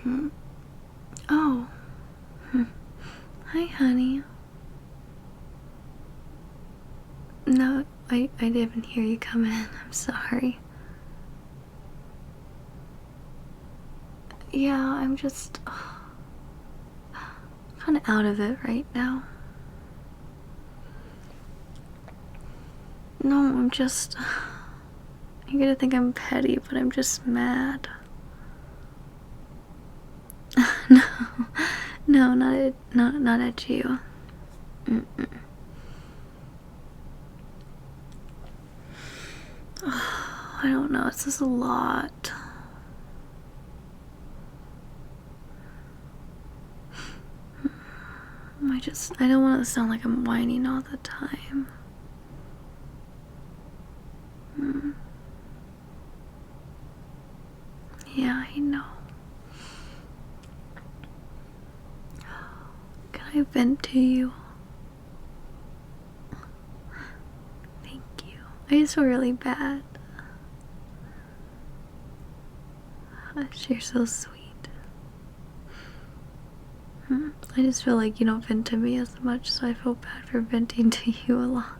Mm. Oh. Hi, honey. No, I didn't hear you come in. I'm sorry. Yeah, I'm just kind of out of it right now. No, I'm just. You're gonna think I'm petty, but I'm just mad. No, no, not at you. Mm-mm. I don't know. It's just a lot. I don't want to sound like I'm whining all the time. Mm. Yeah, I know. Can I vent to you? Thank you. I just feel really bad. You're so sweet. I just feel like you don't vent to me as much, so I feel bad for venting to you a lot.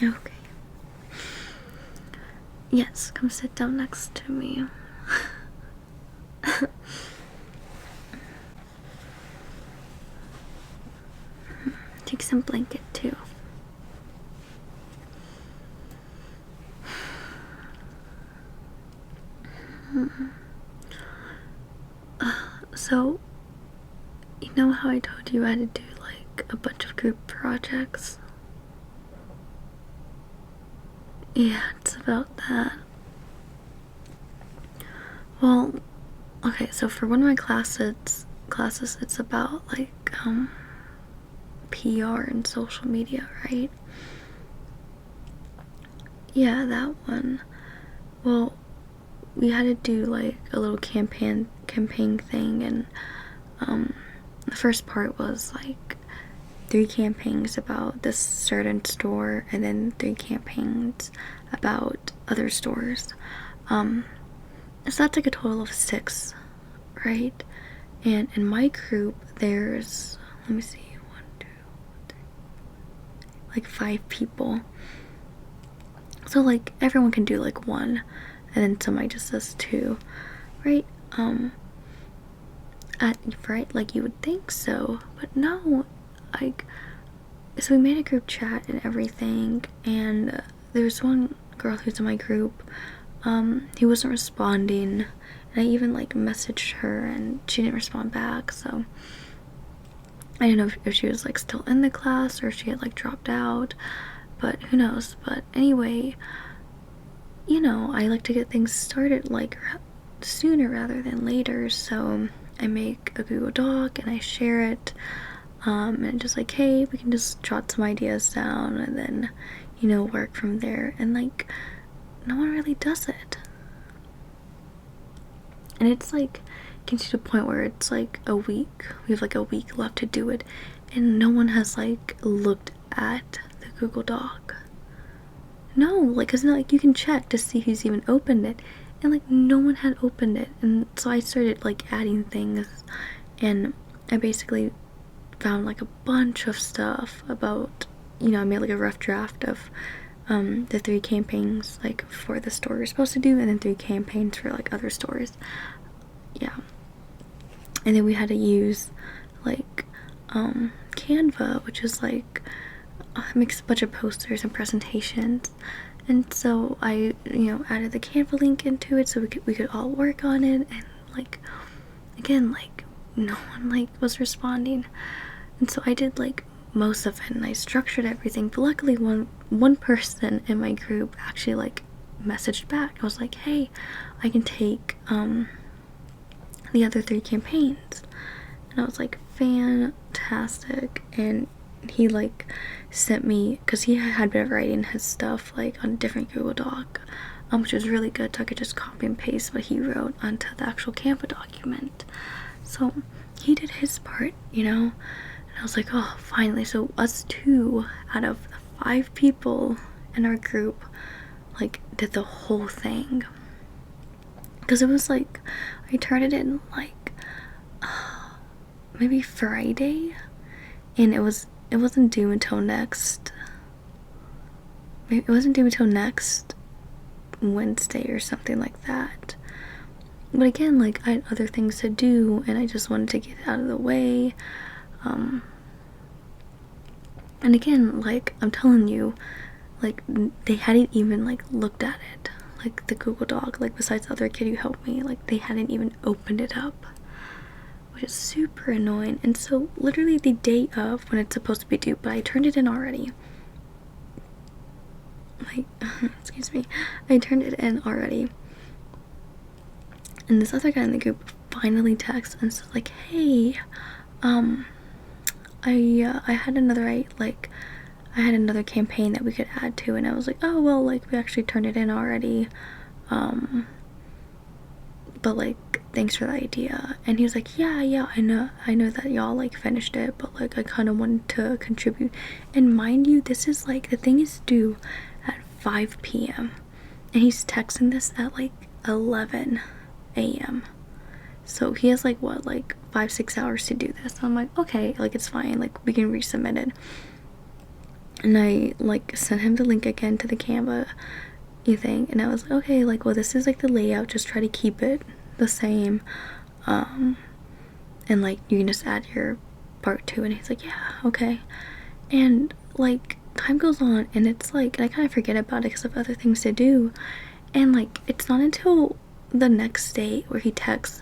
Okay. Yes, come sit down next to me. Take some blanket too. So, you know how I told you I had to do like a bunch of group projects? Yeah, it's about that. Well, okay, so for one of my classes it's about like PR and social media, right? Yeah, that one. Well, we had to do like a little campaign thing, and the first part was like 3 campaigns about this certain store, and then 3 campaigns about other stores. So that's like a total of 6, right? And in my group, there's, let me see, 1, 2, 3, like 5 people. So like everyone can do like 1, and then somebody just does 2, right? Right, like you would think so, but no, like, so we made a group chat and everything, and there's one girl who's in my group, he wasn't responding, and I even like messaged her and she didn't respond back, so I didn't know if she was like still in the class or if she had like dropped out, but who knows. But anyway, you know, I like to get things started like sooner rather than later, so I make a Google Doc and I share it, and just like, hey, we can just jot some ideas down and then, you know, work from there. And like, no one really does it, and it's like getting to the point where it's like a week, we have like a week left to do it, and no one has like looked at the Google Doc. No, like, cause like you can check to see who's even opened it, and like no one had opened it. And so I started like adding things, and I basically found like a bunch of stuff about, you know, I made like a rough draft of the 3 campaigns like for the store you're supposed to do, and then 3 campaigns for like other stores. Yeah. And then we had to use like Canva, which is like makes a bunch of posters and presentations. And so I, you know, added the Canva link into it so we could all work on it. And like, again, like no one like was responding, and so I did like most of it and I structured everything. But luckily one person in my group actually like messaged back. I was like, hey, I can take the other 3 campaigns, and I was like, fantastic. And he like sent me, because he had been writing his stuff like on a different Google Doc, which was really good, so I could just copy and paste what he wrote onto the actual Canva document. So he did his part, you know, and I was like, oh, finally. So us 2 out of 5 people in our group like did the whole thing, because it was like I turned it in like maybe Friday, and it wasn't due until next Wednesday or something like that. But again, like, I had other things to do and I just wanted to get it out of the way. And again, like, I'm telling you, like, they hadn't even like looked at it, like the Google Doc, like besides the other kid who helped me, like they hadn't even opened it up, which is super annoying. And so literally the day of when it's supposed to be due, but I turned it in already. Like, excuse me, I turned it in already. And this other guy in the group finally texts and says like, hey, I had another campaign that we could add to, and I was like, oh well, like we actually turned it in already, but like thanks for the idea. And he was like, yeah, I know that y'all like finished it, but like I kind of wanted to contribute. And mind you, this is like, the thing is due at 5 p.m. and he's texting this at like 11 a.m. So he has like what, like 5-6 hours to do this. So I'm like, okay, like it's fine, like we can resubmit it. And I like sent him the link again to the Canva thing, and I was like, okay, like, well, this is like the layout, just try to keep it the same, and like you can just add your part 2. And he's like, yeah, okay. And like time goes on and it's like, and I kind of forget about it because of other things to do, and like it's not until the next day where he texts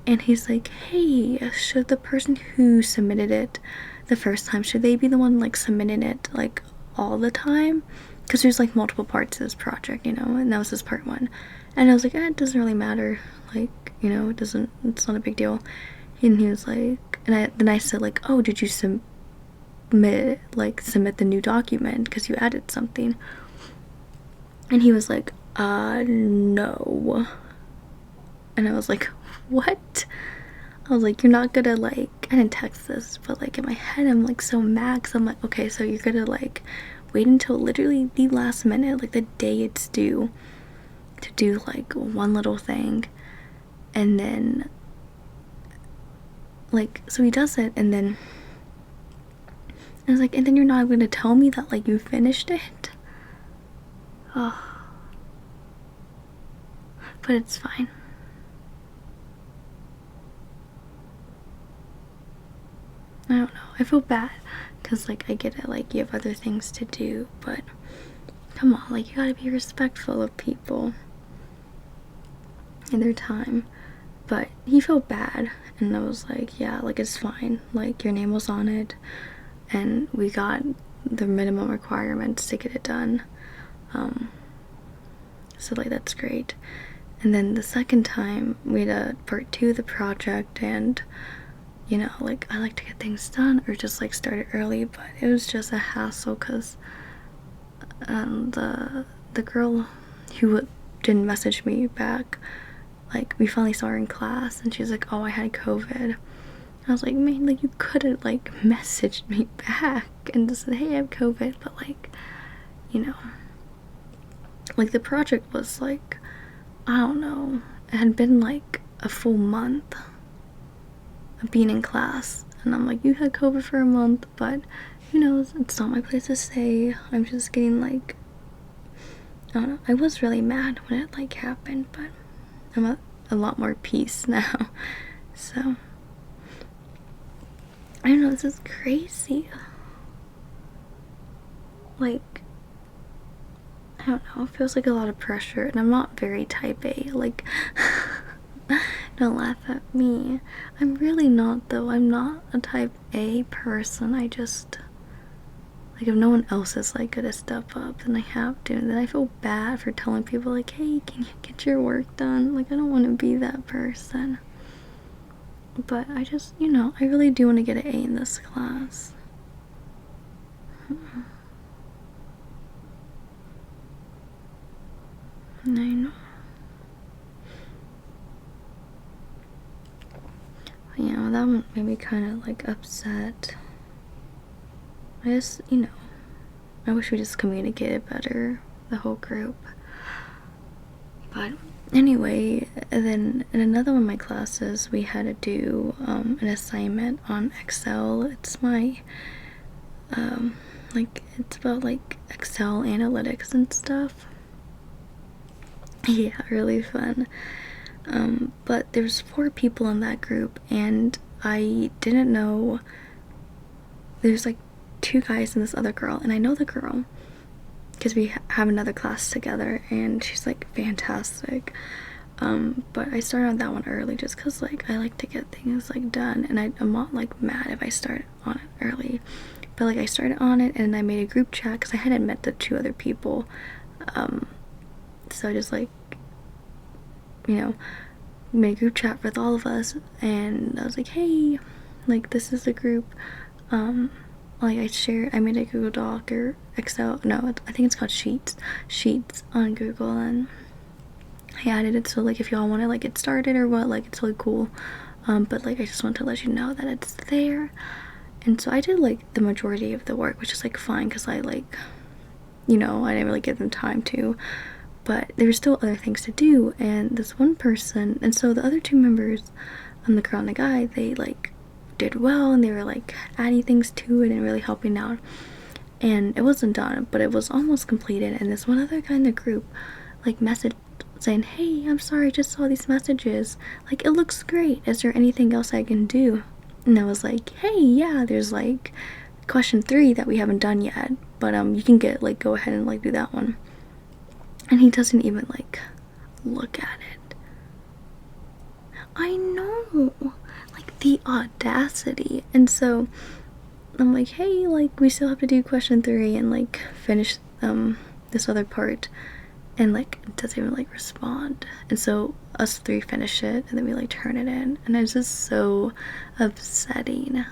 and he's like, hey, should the person who submitted it the first time, should they be the one like submitting it like all the time? Because there's like multiple parts to this project, you know, and that was his part 1. And I was like, it doesn't really matter, like, you know, it's not a big deal. And he was like, and then I said like, oh, did you submit the new document because you added something? And he was like, no. And I was like, what? I was like, you're not gonna like, I didn't text this, but like in my head I'm like so mad, because I'm like, okay, so you're gonna like wait until literally the last minute, like the day it's due, to do like one little thing. And then like, so he does it, and then I was like, and then you're not gonna tell me that like you finished it? Oh, but it's fine. I don't know, I feel bad because like I get it, like you have other things to do, but come on, like you gotta be respectful of people and their time. But he felt bad, and I was like, yeah, like it's fine, like your name was on it and we got the minimum requirements to get it done, so like that's great. And then the second time we had a part 2 of the project, and you know, like I like to get things done or just like start it early, but it was just a hassle because the girl who didn't message me back, like we finally saw her in class and she's like, oh, I had COVID. I was like, man, like you could have like messaged me back and just said, hey, I have COVID. But like, you know, like the project was like, I don't know, it had been like a full month of being in class, and I'm like, you had COVID for a month, but who knows, it's not my place to say. I'm just getting like, I don't know, I was really mad when it like happened, but I'm at a lot more peace now. So I don't know, this is crazy. Like, I don't know, it feels like a lot of pressure, and I'm not very type A, like don't laugh at me. I'm really not, though. I'm not a type A person. I just, like, if no one else is like gonna step up, then I have to, and then I feel bad for telling people like, hey, can you get your work done? Like, I don't want to be that person, but I just, you know, I really do want to get an A in this class. I know. Yeah, that made me kind of like upset. I just, you know, I wish we just communicated better, the whole group. But anyway, then in another one of my classes, we had to do an assignment on Excel. It's my, like, it's about like Excel analytics and stuff. Yeah, really fun. But there's 4 people in that group, and I didn't know. There's like 2 guys and this other girl, and I know the girl because we have another class together, and she's like fantastic. But I started on that one early just because like I like to get things like done, and I'm not like mad if I start on it early. But like I started on it, and I made a group chat because I hadn't met the 2 other people. So I just like, you know, made a group chat with all of us, and I was like, hey, like this is the group. Like I made a Google Doc or Excel, no, I think it's called Sheets on Google, and I added it so like if y'all want to like get started or what, like it's really cool. But like I just want to let you know that it's there. And so I did like the majority of the work, which is like fine because I like, you know, I didn't really give them time to. But there were still other things to do, and this one person, and so the other 2 members, the girl and the guy, they like did well, and they were like adding things to it and really helping out. And it wasn't done, but it was almost completed. And this one other guy in the group like messaged saying, hey, I'm sorry, I just saw these messages, like it looks great, is there anything else I can do? And I was like, hey, yeah, there's like question 3 that we haven't done yet, but you can go ahead and like do that one. And he doesn't even like look at it. I know, like the audacity. And so I'm like, hey, like we still have to do question 3 and like finish this other part, and like it doesn't even like respond. And so us 3 finish it, and then we like turn it in, and it's just so upsetting.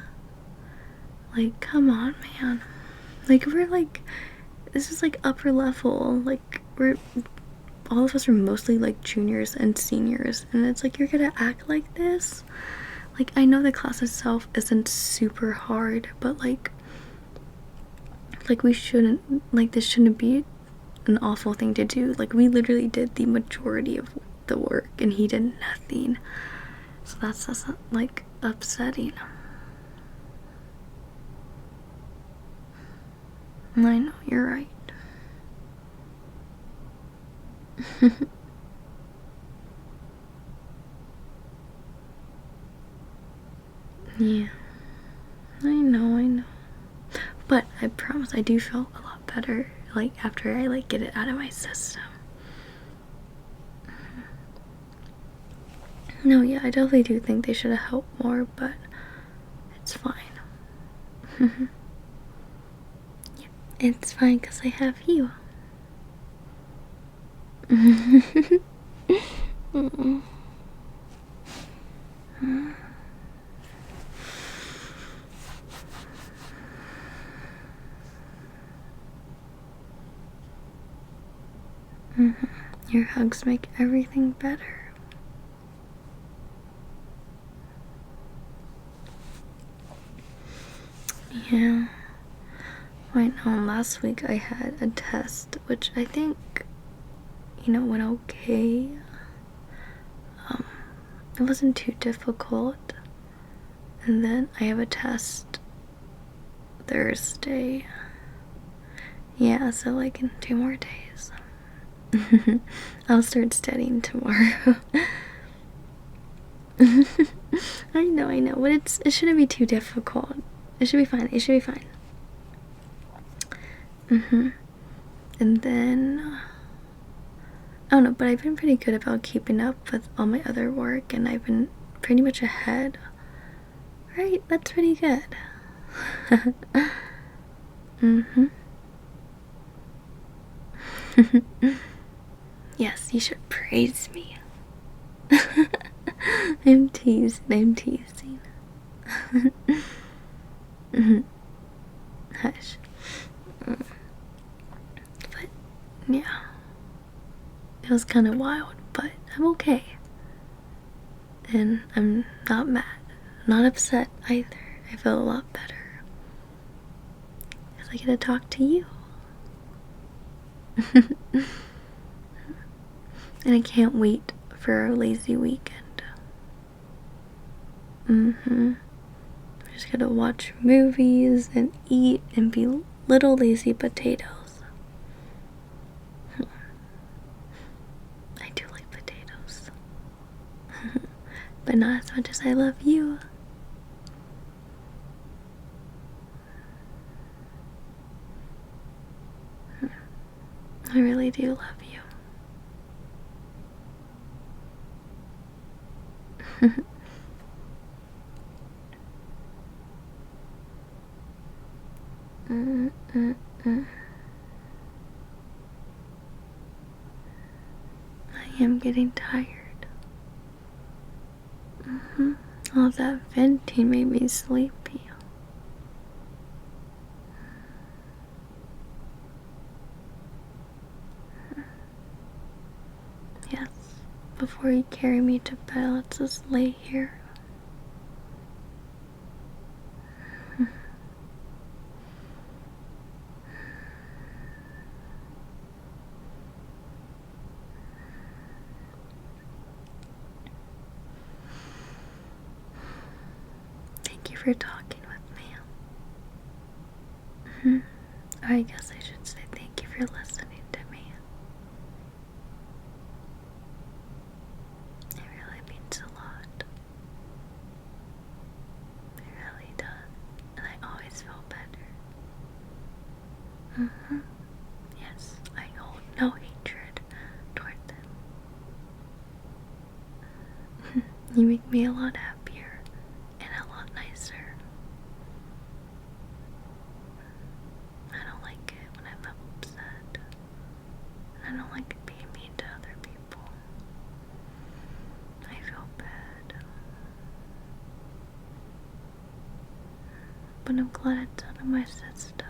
Like, come on, man. Like we're like, this is like upper level, like all of us are mostly like juniors and seniors, and it's like you're gonna act like this. Like I know the class itself isn't super hard, but like we shouldn't, like this shouldn't be an awful thing to do. Like we literally did the majority of the work and he did nothing. So that's like upsetting. I know, you're right. Yeah, I know. But I promise I do feel a lot better, like after I like get it out of my system. No, yeah, I definitely do think they should have helped more, but it's fine. Yeah, it's fine because I have you. Your hugs make everything better. Yeah. I know, last week I had a test, which I think, you know, went okay. It wasn't too difficult. And then I have a test Thursday. Yeah, so like in 2 more days. I'll start studying tomorrow. I know, but it shouldn't be too difficult. It should be fine. And then I don't know, but I've been pretty good about keeping up with all my other work, and I've been pretty much ahead. Right, that's pretty good. Yes, you should praise me. I'm teasing. Hush. But yeah, it was kind of wild, but I'm okay. And I'm not mad, not upset either. I feel a lot better because I get to talk to you. And I can't wait for a lazy weekend. I'm just gonna watch movies and eat and be little lazy potatoes. I do like potatoes. But not as much as I love you. I really do love you. mm, mm, mm. I am getting tired. All that venting made me sleepy. Yes, before you carry me to bed, let's just lay here. Thank you for talking with me. I guess I should say thank you for listening to me. It really means a lot. It really does. And I always feel better. Yes, I hold no hatred toward them. You make me a lot happier and a lot nicer. I don't like it when I'm upset. I don't like being mean to other people. I feel bad. But I'm glad it's out of my system.